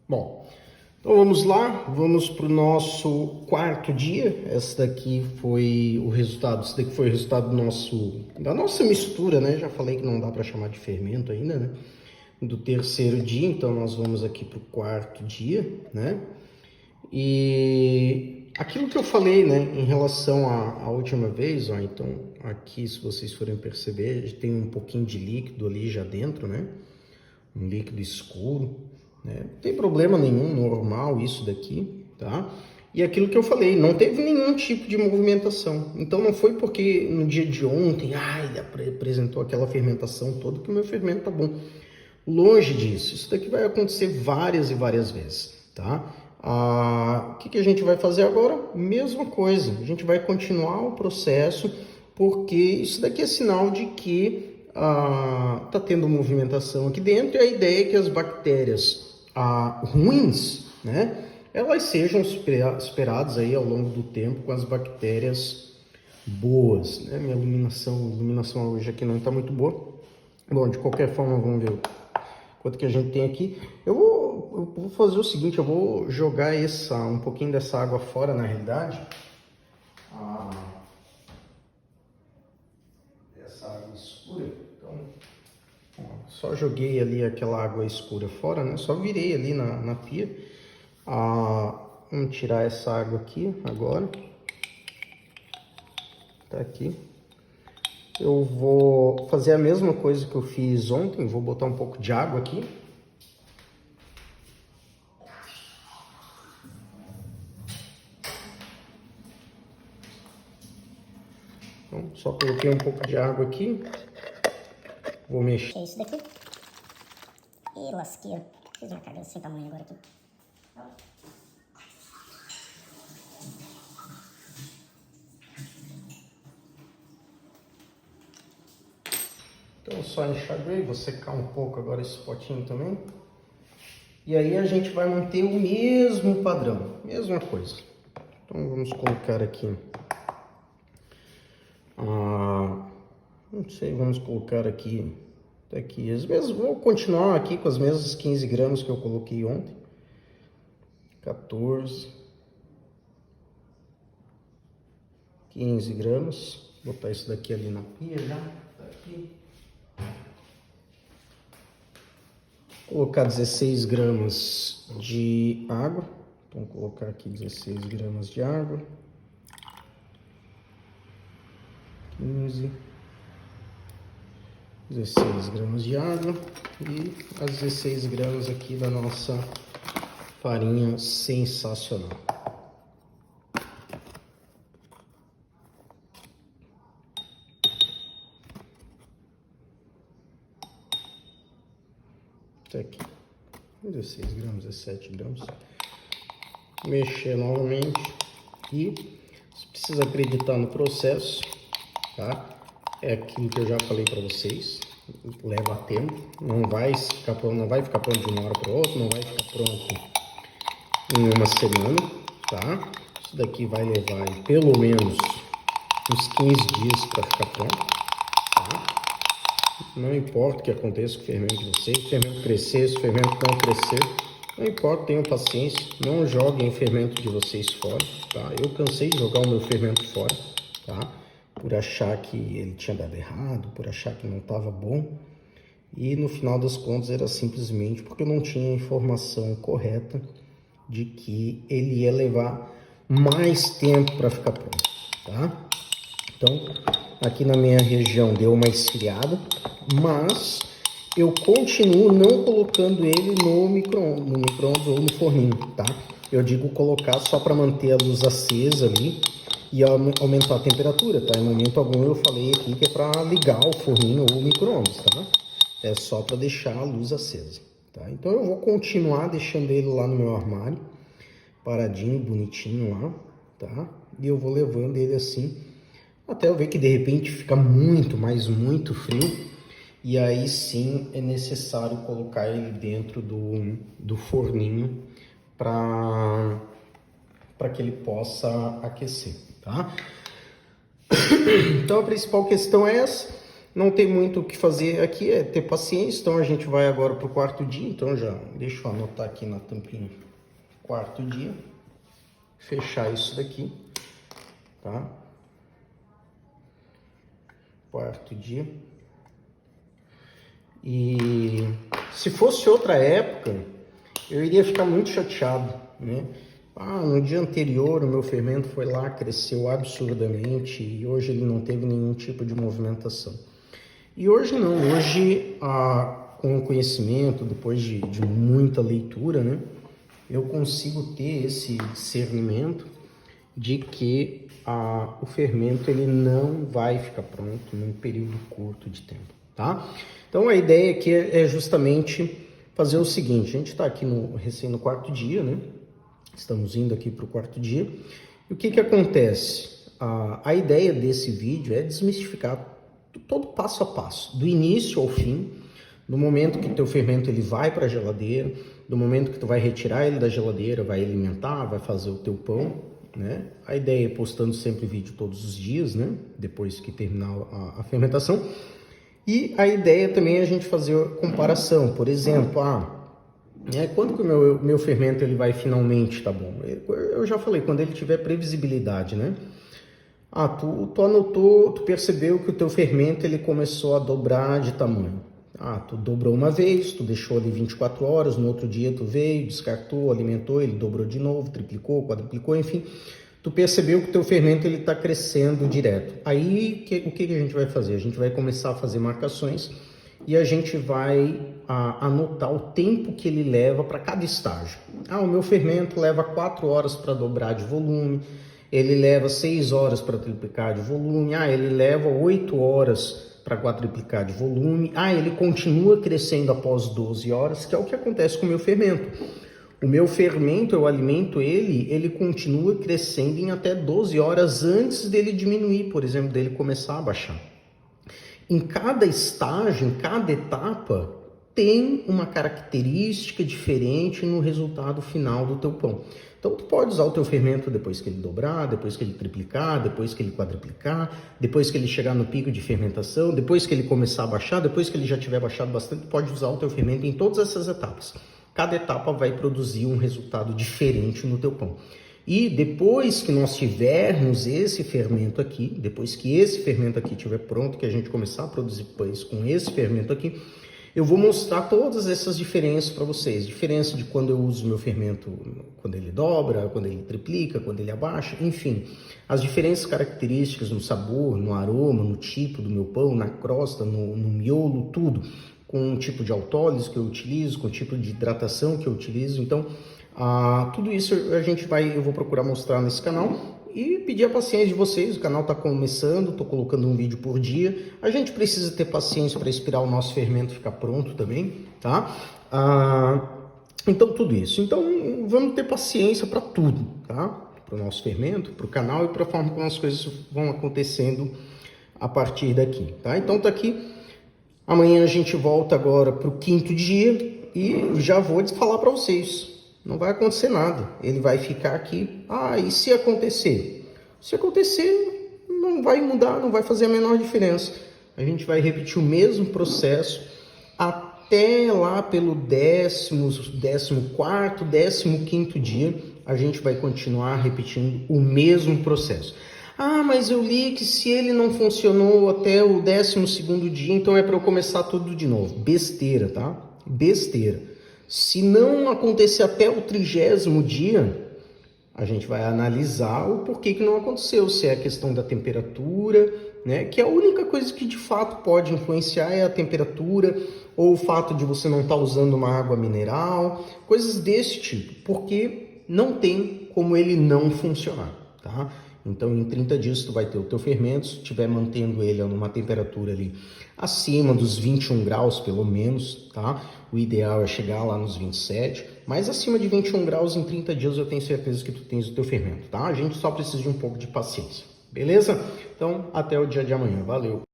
Bom, então vamos lá, vamos para o nosso quarto dia. Esse daqui foi o resultado da nossa mistura, né? Já falei que não dá para chamar de fermento ainda, né? Do terceiro dia, então nós vamos aqui para o quarto dia, né? E aquilo que eu falei, né, em relação à última vez, ó, então aqui, se vocês forem perceber, tem um pouquinho de líquido ali já dentro, né? Um líquido escuro, né? Não tem problema nenhum, normal isso daqui, tá? E aquilo que eu falei, não teve nenhum tipo de movimentação. Então não foi porque no dia de ontem, apresentou aquela fermentação toda que o meu fermento tá bom. Longe disso, isso daqui vai acontecer várias e várias vezes, tá? O que a gente vai fazer agora? Mesma coisa, a gente vai continuar o processo, porque isso daqui é sinal de que tá tendo movimentação aqui dentro, e a ideia é que as bactérias ruins, né, elas sejam esperadas aí ao longo do tempo com as bactérias boas, né? Minha iluminação hoje aqui não está muito boa. Bom, de qualquer forma, vamos ver quanto que a gente tem aqui. Eu vou fazer o seguinte, eu vou jogar um pouquinho dessa água fora, na realidade. Essa água escura. Então, ó, só joguei ali aquela água escura fora, né? Só virei ali na pia. Vamos tirar essa água aqui agora. Tá aqui. Eu vou fazer a mesma coisa que eu fiz ontem. Vou botar um pouco de água aqui. Então, só coloquei um pouco de água aqui. Vou mexer isso daqui. E lasqueira. Fiz uma cagada sem tamanho agora aqui. Então, só enxaguei, vou secar um pouco agora esse potinho também. E aí a gente vai manter o mesmo padrão, mesma coisa. Então, vamos colocar aqui... não sei, vamos colocar aqui... vou continuar aqui com as mesmas 15 gramas que eu coloquei ontem. 14... 15 gramas. Vou botar isso daqui ali na pia já. Tá aqui. Colocar 16 gramas de água. Então, colocar aqui 16 gramas de água. 15. 16 gramas de água. E as 16 gramas aqui da nossa farinha sensacional. Tá aqui, 16 gramas, 17 gramas. Mexer novamente. E você precisa acreditar no processo, tá? É aquilo que eu já falei para vocês. Leva tempo, não vai ficar pronto de uma hora para outra, não vai ficar pronto em uma semana, tá? Isso daqui vai levar pelo menos uns 15 dias para ficar pronto, tá? Não importa o que aconteça com o fermento de vocês, se o fermento crescer, se o fermento não crescer, não importa, tenham paciência, não joguem o fermento de vocês fora, tá? Eu cansei de jogar o meu fermento fora, tá? Por achar que ele tinha dado errado, por achar que não estava bom, e no final das contas era simplesmente porque eu não tinha a informação correta de que ele ia levar mais tempo para ficar pronto, tá? Então, aqui na minha região deu uma esfriada, mas eu continuo não colocando ele no micro-ondas ou no forninho, tá? Eu digo colocar só para manter a luz acesa ali e aumentar a temperatura, tá? Em momento algum eu falei aqui que é para ligar o forninho ou o micro-ondas, tá? É só para deixar a luz acesa, tá? Então eu vou continuar deixando ele lá no meu armário, paradinho, bonitinho lá, tá? E eu vou levando ele assim, até eu ver que de repente fica muito, mas muito frio. E aí sim é necessário colocar ele dentro do forninho para que ele possa aquecer, tá? Então a principal questão é essa. Não tem muito o que fazer aqui, é ter paciência. Então a gente vai agora para o quarto dia. Então já deixa eu anotar aqui na tampinha, quarto dia. Fechar isso daqui, tá? Quarto dia. E se fosse outra época, eu iria ficar muito chateado, né? Ah, no dia anterior o meu fermento foi lá, cresceu absurdamente e hoje ele não teve nenhum tipo de movimentação. E hoje não, hoje com o conhecimento, depois de muita leitura, né, eu consigo ter esse discernimento de que o fermento ele não vai ficar pronto num período curto de tempo, tá? Então a ideia aqui é justamente fazer o seguinte: a gente está aqui no quarto dia, né? Estamos indo aqui para o quarto dia. E o que acontece? A ideia desse vídeo é desmistificar todo passo a passo, do início ao fim, do momento que teu fermento ele vai para a geladeira, do momento que tu vai retirar ele da geladeira, vai alimentar, vai fazer o teu pão, né? A ideia é postando sempre vídeo todos os dias, né? Depois que terminar a fermentação. E a ideia também é a gente fazer a comparação. Por exemplo, quando que o meu fermento ele vai finalmente tá bom? Eu já falei, quando ele tiver previsibilidade, né? Tu anotou, tu percebeu que o teu fermento ele começou a dobrar de tamanho. Tu dobrou uma vez, tu deixou ali 24 horas, no outro dia tu veio, descartou, alimentou, ele dobrou de novo, triplicou, quadruplicou, enfim. Tu percebeu que o teu fermento ele está crescendo direto. Aí, o que a gente vai fazer? A gente vai começar a fazer marcações e a gente vai anotar o tempo que ele leva para cada estágio. O meu fermento leva 4 horas para dobrar de volume, ele leva 6 horas para triplicar de volume, ele leva 8 horas para quadruplicar de volume, ele continua crescendo após 12 horas, que é o que acontece com o meu fermento. O meu fermento, eu alimento ele continua crescendo em até 12 horas antes dele diminuir, por exemplo, dele começar a baixar. Em cada estágio, em cada etapa, tem uma característica diferente no resultado final do teu pão. Então, tu pode usar o teu fermento depois que ele dobrar, depois que ele triplicar, depois que ele quadruplicar, depois que ele chegar no pico de fermentação, depois que ele começar a baixar, depois que ele já tiver baixado bastante, tu pode usar o teu fermento em todas essas etapas. Cada etapa vai produzir um resultado diferente no teu pão. E depois que nós tivermos esse fermento aqui, depois que esse fermento aqui estiver pronto, que a gente começar a produzir pães com esse fermento aqui, eu vou mostrar todas essas diferenças para vocês. Diferença de quando eu uso meu fermento, quando ele dobra, quando ele triplica, quando ele abaixa, enfim. As diferentes características no sabor, no aroma, no tipo do meu pão, na crosta, no miolo, tudo. Com o tipo de autólise que eu utilizo, com o tipo de hidratação que eu utilizo. Então, tudo isso eu vou procurar mostrar nesse canal e pedir a paciência de vocês. O canal está começando, estou colocando um vídeo por dia. A gente precisa ter paciência para esperar o nosso fermento ficar pronto também, tá? Então, tudo isso. Então, vamos ter paciência para tudo, tá? Para o nosso fermento, para o canal e para a forma como as coisas vão acontecendo a partir daqui, tá? Então, tá aqui. Amanhã a gente volta agora para o 5º dia e já vou falar para vocês. Não vai acontecer nada. Ele vai ficar aqui. E se acontecer? Se acontecer, não vai mudar, não vai fazer a menor diferença. A gente vai repetir o mesmo processo até lá pelo 14º, 15º dia. A gente vai continuar repetindo o mesmo processo. Mas eu li que se ele não funcionou até o 12º dia, então é para eu começar tudo de novo. Besteira, tá? Besteira. Se não acontecer até o 30º dia, a gente vai analisar o porquê que não aconteceu. Se é a questão da temperatura, né? Que a única coisa que de fato pode influenciar é a temperatura, ou o fato de você não estar usando uma água mineral, coisas desse tipo, porque não tem como ele não funcionar, tá? Então, em 30 dias, tu vai ter o teu fermento, se estiver mantendo ele numa temperatura ali acima dos 21 graus, pelo menos, tá? O ideal é chegar lá nos 27, mas acima de 21 graus, em 30 dias, eu tenho certeza que tu tens o teu fermento, tá? A gente só precisa de um pouco de paciência, beleza? Então, até o dia de amanhã. Valeu!